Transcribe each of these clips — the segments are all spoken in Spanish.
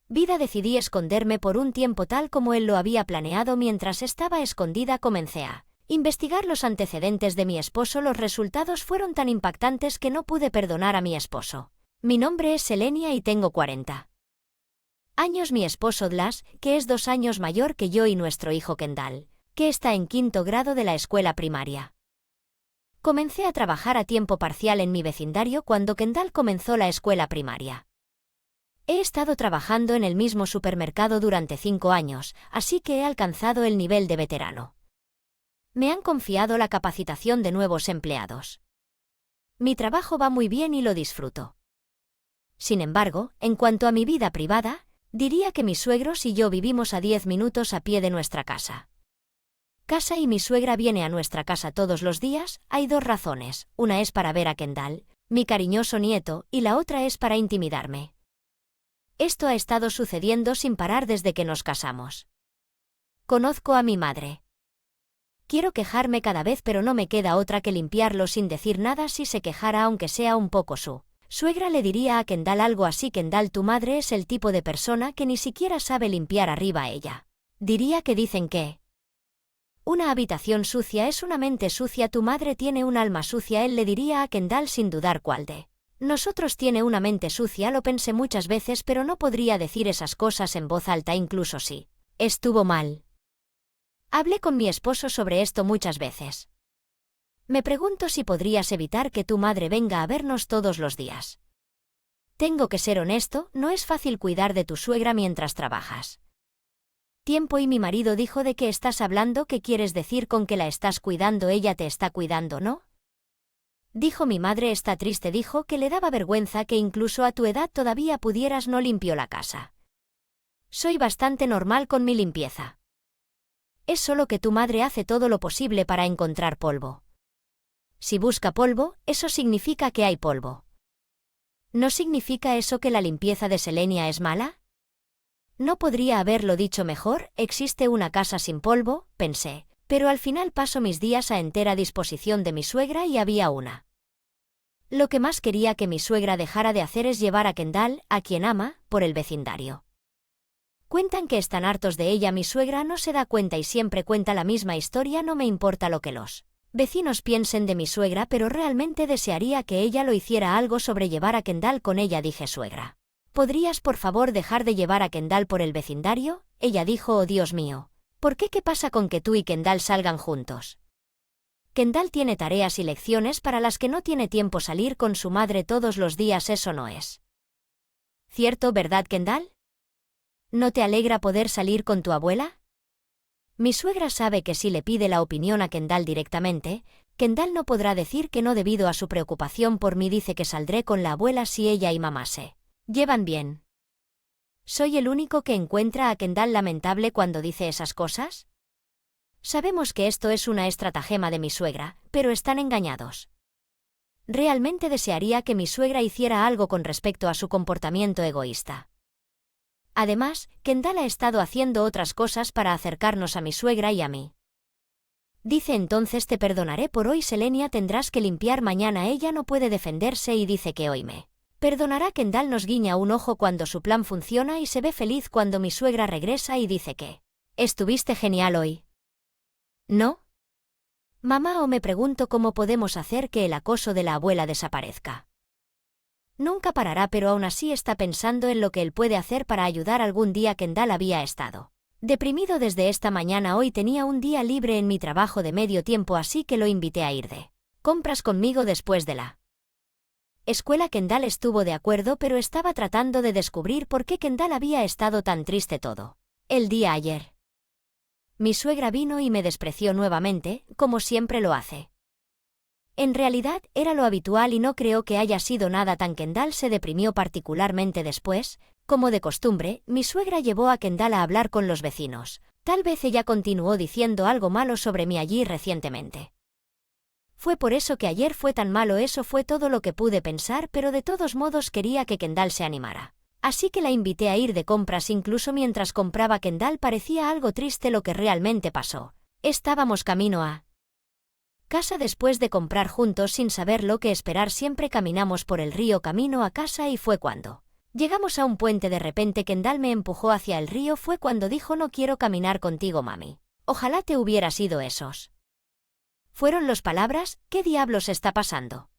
vida decidí esconderme por un tiempo tal como él lo había planeado. Mientras estaba escondida comencé a investigar los antecedentes de mi esposo. Los resultados fueron tan impactantes que no pude perdonar a mi esposo. Mi nombre es Selenia y tengo 40 años. Mi esposo Dlas, que es 2 años mayor que yo, y nuestro hijo Kendall, que está en 5º grado de la escuela primaria. Comencé a trabajar a tiempo parcial en mi vecindario cuando Kendall comenzó la escuela primaria. He estado trabajando en el mismo supermercado durante 5 años, así que he alcanzado el nivel de veterano. Me han confiado la capacitación de nuevos empleados. Mi trabajo va muy bien y lo disfruto. Sin embargo, en cuanto a mi vida privada, diría que mis suegros y yo vivimos a 10 minutos a pie de nuestra casa. Y mi suegra viene a nuestra casa todos los días. Hay 2 razones, una es para ver a Kendall, mi cariñoso nieto, y la otra es para intimidarme. Esto ha estado sucediendo sin parar desde que nos casamos. Conozco a mi madre. Quiero quejarme cada vez, pero no me queda otra que limpiarlo sin decir nada. Si se quejara, aunque sea un poco, su suegra le diría a Kendall algo así: Kendall, tu madre es el tipo de persona que ni siquiera sabe limpiar arriba a ella. Diría que dicen que una habitación sucia es una mente sucia. Tu madre tiene un alma sucia. Él le diría a Kendall sin dudar cuál de nosotros tiene una mente sucia. Lo pensé muchas veces, pero no podría decir esas cosas en voz alta, incluso si estuvo mal. Hablé con mi esposo sobre esto muchas veces. Me pregunto si podrías evitar que tu madre venga a vernos todos los días. Tengo que ser honesto, no es fácil cuidar de tu suegra mientras trabajas. Tiempo. Y mi marido dijo: ¿de qué estás hablando? ¿Qué quieres decir con que la estás cuidando? Ella te está cuidando, ¿no? Dijo mi madre. Está triste. Dijo que le daba vergüenza que incluso a tu edad todavía pudieras. No limpió la casa. Soy bastante normal con mi limpieza. Es solo que tu madre hace todo lo posible para encontrar polvo. Si busca polvo, eso significa que hay polvo. ¿No significa eso que la limpieza de Selenia es mala? No podría haberlo dicho mejor. Existe una casa sin polvo, pensé, pero al final paso mis días a entera disposición de mi suegra y había una. Lo que más quería que mi suegra dejara de hacer es llevar a Kendall, a quien ama, por el vecindario. Cuentan que están hartos de ella. Mi suegra no se da cuenta y siempre cuenta la misma historia. No me importa lo que los vecinos piensen de mi suegra, pero realmente desearía que ella lo hiciera algo sobre llevar a Kendall con ella. Dije: suegra, ¿podrías por favor dejar de llevar a Kendall por el vecindario? Ella dijo: oh Dios mío, ¿por qué? ¿Qué pasa con que tú y Kendall salgan juntos? Kendall tiene tareas y lecciones para las que no tiene tiempo. Salir con su madre todos los días, eso no es cierto, ¿verdad, Kendall? ¿No te alegra poder salir con tu abuela? Mi suegra sabe que si le pide la opinión a Kendall directamente, Kendall no podrá decir que no debido a su preocupación por mí. Dice que saldré con la abuela si ella y mamá se llevan bien. ¿Soy el único que encuentra a Kendall lamentable cuando dice esas cosas? Sabemos que esto es una estratagema de mi suegra, pero están engañados. Realmente desearía que mi suegra hiciera algo con respecto a su comportamiento egoísta. Además, Kendall ha estado haciendo otras cosas para acercarnos a mi suegra y a mí. Dice: entonces te perdonaré por hoy. Selenia, tendrás que limpiar mañana. Ella no puede defenderse y dice que hoy me perdonará. Kendall nos guiña un ojo cuando su plan funciona y se ve feliz cuando mi suegra regresa y dice que estuviste genial hoy. ¿No? Mamá, o me pregunto cómo podemos hacer que el acoso de la abuela desaparezca. Nunca parará, pero aún así está pensando en lo que él puede hacer para ayudar. Algún día Kendall había estado deprimido desde esta mañana. Hoy tenía un día libre en mi trabajo de medio tiempo, así que lo invité a ir de compras conmigo después de la escuela. Kendall estuvo de acuerdo, pero estaba tratando de descubrir por qué Kendall había estado tan triste todo el día ayer. Mi suegra vino y me despreció nuevamente, como siempre lo hace. En realidad, era lo habitual y no creo que haya sido nada tan. Kendall se deprimió particularmente después. Como de costumbre, mi suegra llevó a Kendall a hablar con los vecinos. Tal vez ella continuó diciendo algo malo sobre mí allí recientemente. Fue por eso que ayer fue tan malo. Eso fue todo lo que pude pensar, pero de todos modos quería que Kendall se animara. Así que la invité a ir de compras. Incluso mientras compraba, Kendall parecía algo triste. Lo que realmente pasó: estábamos camino a casa después de comprar juntos sin saber lo que esperar. Siempre caminamos por el río camino a casa y fue cuando Llegamos a un puente. De repente Kendall me empujó hacia el río. Fue cuando dijo: no quiero caminar contigo, mami. Ojalá te hubiera sido esos. Fueron las palabras. ¿Qué diablos está pasando?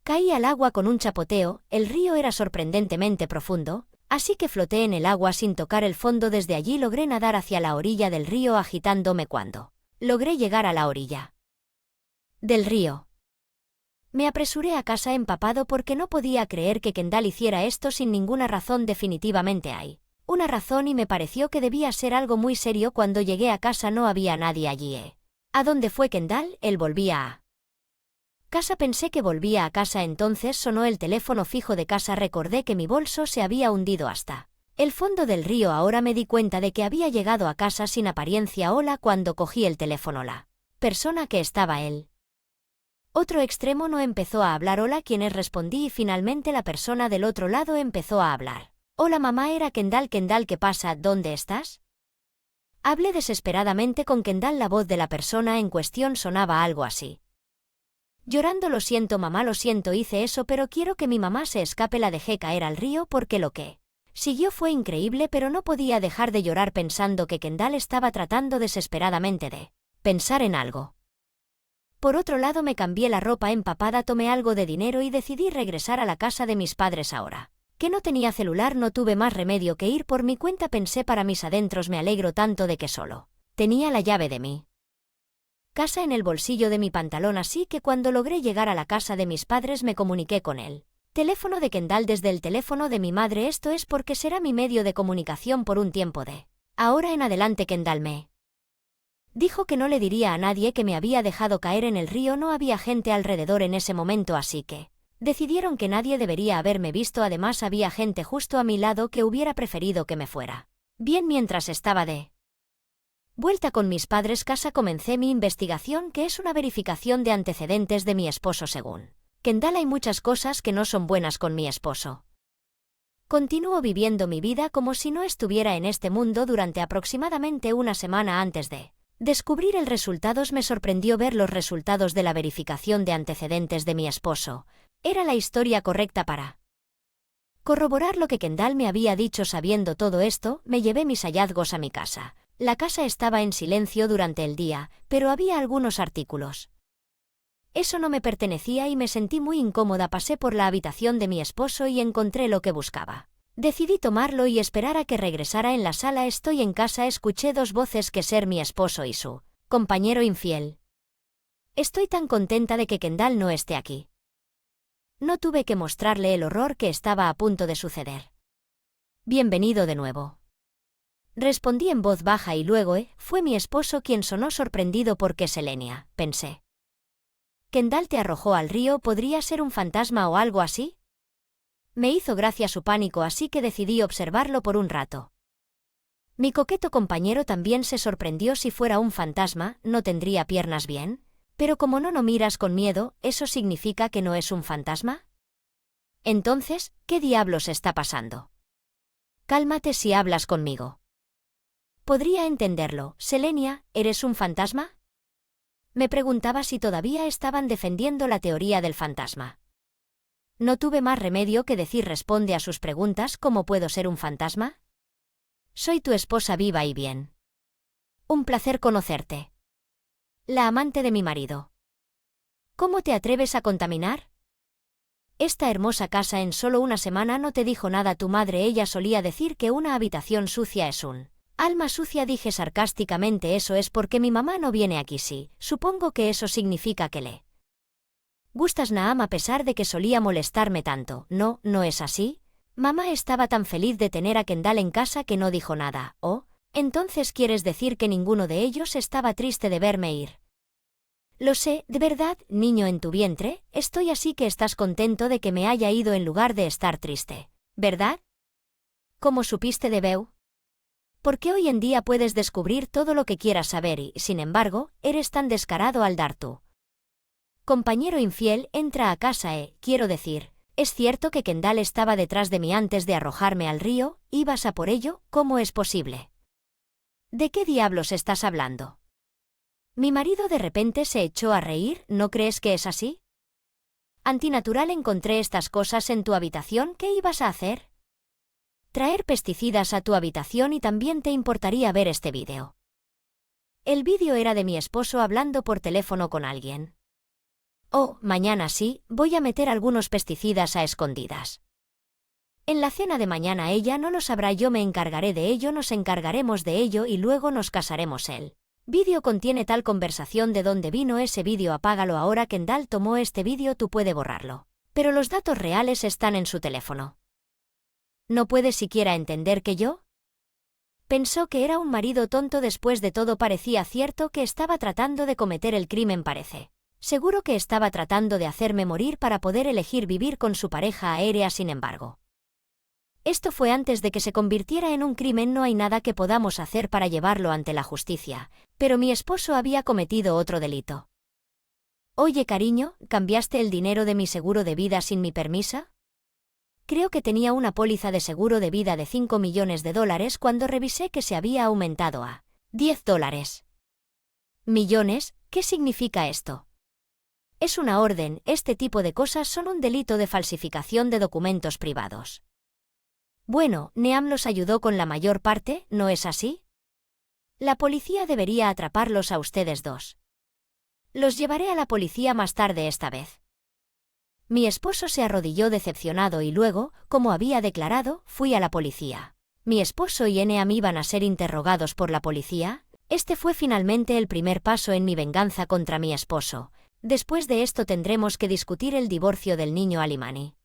Caí al agua con un chapoteo. El río era sorprendentemente profundo, así que floté en el agua sin tocar el fondo. Desde allí logré nadar hacia la orilla del río agitándome cuando logré llegar a la orilla del río. Me apresuré a casa empapado porque no podía creer que Kendall hiciera esto sin ninguna razón. Definitivamente hay una razón y me pareció que debía ser algo muy serio. Cuando llegué a casa no había nadie allí. ¿A dónde fue Kendall? Él volvía a casa. Pensé que volvía a casa. Entonces sonó el teléfono fijo de casa. Recordé que mi bolso se había hundido hasta el fondo del río. Ahora me di cuenta de que había llegado a casa sin apariencia. Hola. Cuando cogí el teléfono, la persona que estaba él otro extremo no empezó a hablar. Hola, ¿quién es? Respondí y finalmente la persona del otro lado empezó a hablar. Hola mamá, era Kendall. Kendall, ¿qué pasa? ¿Dónde estás? Hablé desesperadamente con Kendall. La voz de la persona en cuestión sonaba algo así. Llorando: lo siento mamá, lo siento, hice eso, pero quiero que mi mamá se escape. La dejé caer al río porque lo que siguió fue increíble, pero no podía dejar de llorar pensando que Kendall estaba tratando desesperadamente de pensar en algo. Por otro lado, me cambié la ropa empapada, tomé algo de dinero y decidí regresar a la casa de mis padres. Ahora que no tenía celular, no tuve más remedio que ir por mi cuenta. Pensé para mis adentros: me alegro tanto de que solo tenía la llave de mi casa en el bolsillo de mi pantalón, así que cuando logré llegar a la casa de mis padres me comuniqué con el teléfono de Kendall desde el teléfono de mi madre. Esto es porque será mi medio de comunicación por un tiempo de ahora en adelante. Kendall me dijo que no le diría a nadie que me había dejado caer en el río. No había gente alrededor en ese momento, así que decidieron que nadie debería haberme visto. Además, había gente justo a mi lado que hubiera preferido que me fuera bien mientras estaba de vuelta con mis padres. Casa. Comencé mi investigación, que es una verificación de antecedentes de mi esposo. Según Kendall, hay muchas cosas que no son buenas con mi esposo. Continúo viviendo mi vida como si no estuviera en este mundo. Durante aproximadamente una semana antes de descubrir el resultados, me sorprendió ver los resultados de la verificación de antecedentes de mi esposo. Era la historia correcta para corroborar lo que Kendall me había dicho. Sabiendo todo esto, me llevé mis hallazgos a mi casa. La casa estaba en silencio durante el día, pero había algunos artículos. Eso no me pertenecía y me sentí muy incómoda. Pasé por la habitación de mi esposo y encontré lo que buscaba. Decidí tomarlo y esperar a que regresara. En la sala: estoy en casa. Escuché dos voces, que ser mi esposo y su compañero infiel. Estoy tan contenta de que Kendall no esté aquí. No tuve que mostrarle el horror que estaba a punto de suceder. Bienvenido de nuevo. Respondí en voz baja y luego fue mi esposo quien sonó sorprendido. ¿Por qué, Selenia?, pensé. ¿Kendall te arrojó al río? ¿Podría ser un fantasma o algo así? Me hizo gracia su pánico, así que decidí observarlo por un rato. Mi coqueto compañero también se sorprendió. Si fuera un fantasma, ¿no tendría piernas bien? Pero como no miras con miedo, ¿eso significa que no es un fantasma? Entonces, ¿qué diablos está pasando? Cálmate si hablas conmigo. Podría entenderlo. Selenia, ¿eres un fantasma? Me preguntaba si todavía estaban defendiendo la teoría del fantasma. No tuve más remedio que decir: responde a sus preguntas. ¿Cómo puedo ser un fantasma? Soy tu esposa viva y bien. Un placer conocerte. La amante de mi marido. ¿Cómo te atreves a contaminar esta hermosa casa en solo una semana? ¿No te dijo nada tu madre? Ella solía decir que una habitación sucia es un alma sucia. Dije sarcásticamente: eso es porque mi mamá no viene aquí. Sí, supongo que eso significa que le gustas, Naam, a pesar de que solía molestarme tanto. No, ¿no es así? Mamá estaba tan feliz de tener a Kendall en casa que no dijo nada. Oh, entonces ¿quieres decir que ninguno de ellos estaba triste de verme ir? Lo sé, de verdad, niño en tu vientre, estoy así que estás contento de que me haya ido en lugar de estar triste, ¿verdad? ¿Cómo supiste de Beau? Porque hoy en día puedes descubrir todo lo que quieras saber y, sin embargo, eres tan descarado al dar tu compañero infiel entra a casa. Quiero decir, ¿es cierto que Kendall estaba detrás de mí antes de arrojarme al río? ¿Ibas a por ello? ¿Cómo es posible? ¿De qué diablos estás hablando? Mi marido de repente se echó a reír. ¿No crees que es así? Antinatural. Encontré estas cosas en tu habitación. ¿Qué ibas a hacer? traer pesticidas a tu habitación y también te importaría ver este vídeo. El vídeo era de mi esposo hablando por teléfono con alguien. Oh, mañana sí, voy a meter algunos pesticidas a escondidas. En la cena de mañana ella no lo sabrá, yo me encargaré de ello, nos encargaremos de ello y luego nos casaremos. El vídeo contiene tal conversación. ¿De dónde vino ese vídeo? Apágalo ahora. Kendall tomó este vídeo, tú puedes borrarlo. Pero los datos reales están en su teléfono. ¿No puedes siquiera entender que yo? Pensó que era un marido tonto. Después de todo parecía cierto que estaba tratando de cometer el crimen. Parece seguro que estaba tratando de hacerme morir para poder elegir vivir con su pareja aérea. Sin embargo, esto fue antes de que se convirtiera en un crimen. No hay nada que podamos hacer para llevarlo ante la justicia, pero mi esposo había cometido otro delito. Oye, cariño, ¿cambiaste el dinero de mi seguro de vida sin mi permiso? Creo que tenía una póliza de seguro de vida de $5 millones cuando revisé que se había aumentado a $10. ¿Millones? ¿Qué significa esto? Es una orden. Este tipo de cosas son un delito de falsificación de documentos privados. Bueno, Neam los ayudó con la mayor parte, ¿no es así? La policía debería atraparlos a ustedes dos. Los llevaré a la policía más tarde esta vez. Mi esposo se arrodilló decepcionado y luego, como había declarado, fui a la policía. Mi esposo y Neam iban a ser interrogados por la policía. Este fue finalmente el primer paso en mi venganza contra mi esposo. Después de esto tendremos que discutir el divorcio del niño Alimani,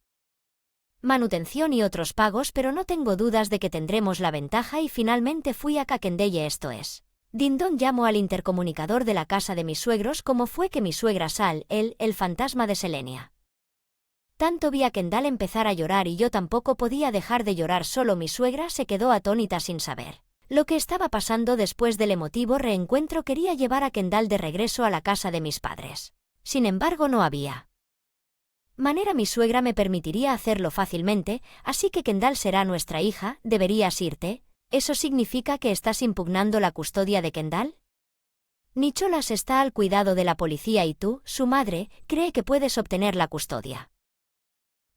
manutención y otros pagos, pero no tengo dudas de que tendremos la ventaja. Y finalmente fui a Kakendeye, esto es. Dindon llamó al intercomunicador de la casa de mis suegros. ¿Cómo fue que mi suegra Sal, el fantasma de Selenia? Tanto vi a Kendall empezar a llorar y yo tampoco podía dejar de llorar. Solo mi suegra se quedó atónita sin saber lo que estaba pasando. Después del emotivo reencuentro quería llevar a Kendall de regreso a la casa de mis padres. Sin embargo, no había manera. Mi suegra me permitiría hacerlo fácilmente, así que Kendall será nuestra hija. ¿Deberías irte? ¿Eso significa que estás impugnando la custodia de Kendall? Nicholas está al cuidado de la policía y tú, su madre, cree que puedes obtener la custodia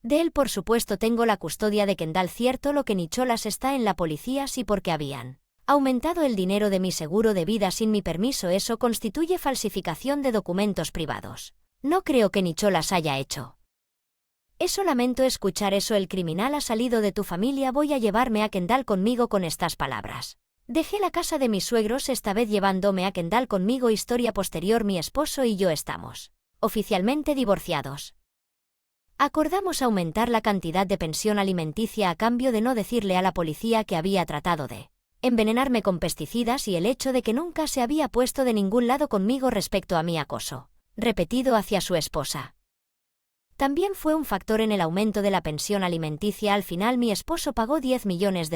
de él. Por supuesto tengo la custodia de Kendall. Cierto, lo que Nicholas está en la policía. Sí, porque habían aumentado el dinero de mi seguro de vida sin mi permiso. Eso constituye falsificación de documentos privados. No creo que Nicholas haya hecho eso. Lamento escuchar eso. El criminal ha salido de tu familia. Voy a llevarme a Kendall conmigo. Con estas palabras dejé la casa de mis suegros, esta vez llevándome a Kendall conmigo. Historia posterior. Mi esposo y yo estamos oficialmente divorciados. Acordamos aumentar la cantidad de pensión alimenticia a cambio de no decirle a la policía que había tratado de envenenarme con pesticidas y el hecho de que nunca se había puesto de ningún lado conmigo respecto a mi acoso repetido hacia su esposa. También fue un factor en el aumento de la pensión alimenticia. Al final mi esposo pagó $10 millones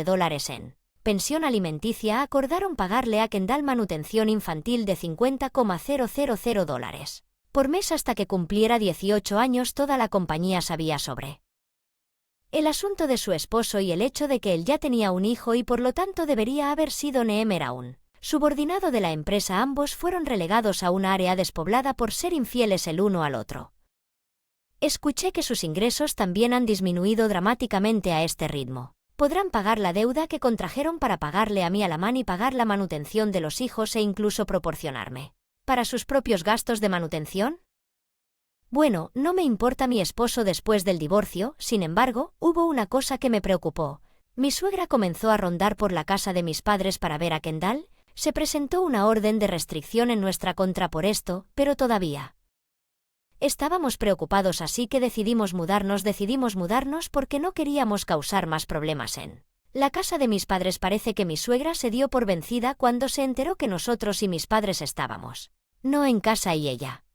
en pensión alimenticia. Acordaron pagarle a Kendall manutención infantil de $50,000 por mes hasta que cumpliera 18 años. Toda la compañía sabía sobre el asunto de su esposo y el hecho de que él ya tenía un hijo y por lo tanto debería haber sido Neem era un subordinado de la empresa. Ambos fueron relegados a un área despoblada por ser infieles el uno al otro. Escuché que sus ingresos también han disminuido dramáticamente a este ritmo. ¿Podrán pagar la deuda que contrajeron para pagarle a mí Alamani y pagar la manutención de los hijos e incluso proporcionarme para sus propios gastos de manutención? Bueno, no me importa mi esposo después del divorcio. Sin embargo, hubo una cosa que me preocupó. Mi suegra comenzó a rondar por la casa de mis padres para ver a Kendall. Se presentó una orden de restricción en nuestra contra por esto, pero todavía estábamos preocupados, así que decidimos mudarnos porque no queríamos causar más problemas en la casa de mis padres. Parece que mi suegra se dio por vencida cuando se enteró que nosotros y mis padres estábamos no en casa y ella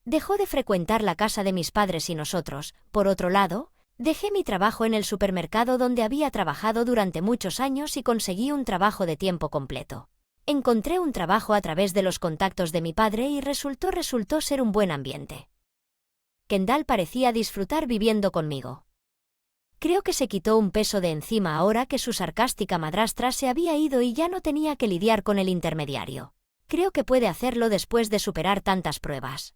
dejó de frecuentar la casa de mis padres y nosotros, por otro lado, dejé mi trabajo en el supermercado donde había trabajado durante muchos años y conseguí un trabajo de tiempo completo. Encontré un trabajo a través de los contactos de mi padre y resultó ser un buen ambiente. Kendall parecía disfrutar viviendo conmigo. Creo que se quitó un peso de encima ahora que su sarcástica madrastra se había ido y ya no tenía que lidiar con el intermediario. Creo que puede hacerlo después de superar tantas pruebas.